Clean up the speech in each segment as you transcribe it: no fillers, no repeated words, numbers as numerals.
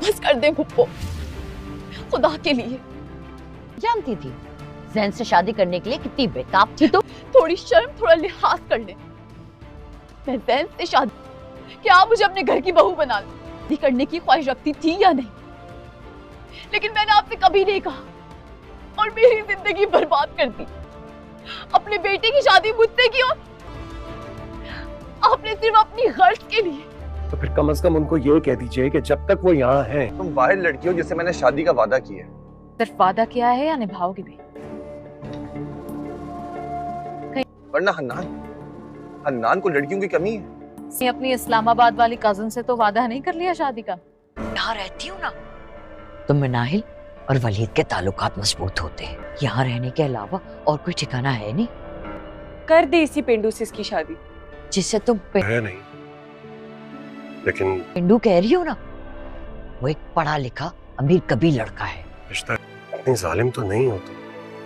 बस कर दे पुप्पो, खुदा के लिए। जानती थी जैन से शादी करने के लिए कितनी बेताब थी तुम। थोड़ी शर्म, थोड़ा लिहाज कर ले। मैं जैन से शादी, क्या आप मुझे अपने घर की बहू बना लो? शादी करने की ख्वाहिश रखती थी या नहीं? लेकिन मैंने आपसे कभी नहीं कहा और मेरी जिंदगी बर्बाद कर दी। अपने बेटे की शादी मुझसे की और आपने सिर्फ अपनी गर्ज के लिए। तो फिर कम से कम उनको ये कह दीजिए कि जब तक वो यहाँ हैं। तुम वाहिद लड़की हो जिससे मैंने शादी का वादा किया है। सिर्फ वादा किया है या निभाओगे भी? वरना हन्नान को लड़कियों की कमी है। अपनी इस्लामाबाद वाली कजन से तो वादा नहीं कर लिया शादी का? यहाँ रहती हूँ ना तो मनाहिल और वलीद के ताल्लुकात मजबूत होते हैं। यहाँ रहने के अलावा और कोई ठिकाना है नहीं। कर दे इसी पेंडू से इसकी शादी, जिससे तुम है नहीं, लेकिन पेंडू कह रही हो ना, वो एक पढ़ा लिखा अमीर कबीर लड़का है। रिश्ता इतनी जालिम तो नहीं होता।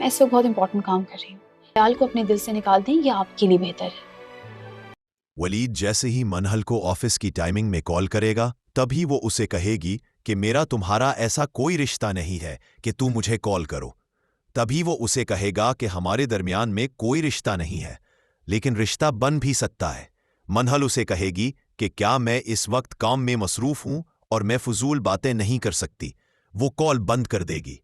मैं इस वक्त बहुत इंपॉर्टेंट काम कर रही हूँ, ख्याल को अपने दिल से निकाल दें, ये आपके लिए बेहतर है। वलीद जैसे ही मनहल को ऑफिस की टाइमिंग में कॉल करेगा तभी वो उसे कहेगी कि मेरा तुम्हारा ऐसा कोई रिश्ता नहीं है कि तू मुझे कॉल करो। तभी वो उसे कहेगा कि हमारे दरमियान में कोई रिश्ता नहीं है, लेकिन रिश्ता बन भी सकता है। मनहल उसे कहेगी कि क्या मैं इस वक्त काम में मसरूफ हूं और मैं फजूल बातें नहीं कर सकती। वो कॉल बंद कर देगी।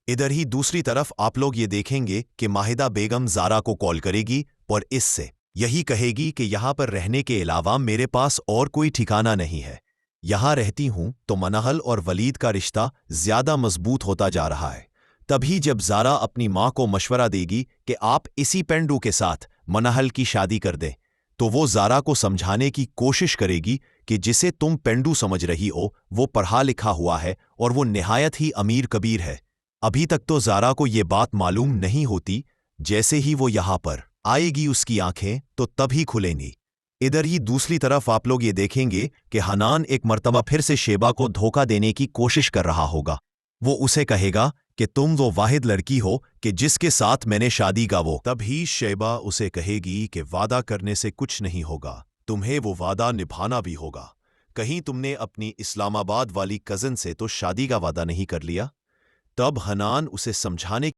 इधर ही दूसरी तरफ आप लोग ये देखेंगे कि माहिदा बेगम ज़ारा को कॉल करेगी और इससे यही कहेगी कि यहाँ पर रहने के अलावा मेरे पास और कोई ठिकाना नहीं है। यहाँ रहती हूँ तो मनहल और वलीद का रिश्ता ज्यादा मजबूत होता जा रहा है। तभी जब ज़ारा अपनी माँ को मशवरा देगी कि आप इसी पेंडू के साथ मनहल की शादी कर दें, तो वो ज़ारा को समझाने की कोशिश करेगी कि जिसे तुम पेंडू समझ रही हो वो पढ़ा लिखा हुआ है और वो निहायत ही अमीर कबीर है। अभी तक तो ज़ारा को ये बात मालूम नहीं होती। जैसे ही वो यहाँ पर आएगी उसकी आंखें तो तभी खुलेंगी। इधर ही दूसरी तरफ आप लोग ये देखेंगे कि हनान एक मर्तबा फिर से शेबा को धोखा देने की कोशिश कर रहा होगा। वो उसे कहेगा कि तुम वो वाहिद लड़की हो कि जिसके साथ मैंने शादी का वो। तभी शेबा उसे कहेगी कि वादा करने से कुछ नहीं होगा, तुम्हें वो वादा निभाना भी होगा। कहीं तुमने अपनी इस्लामाबाद वाली कजन से तो शादी का वादा नहीं कर लिया? तब हनान उसे समझाने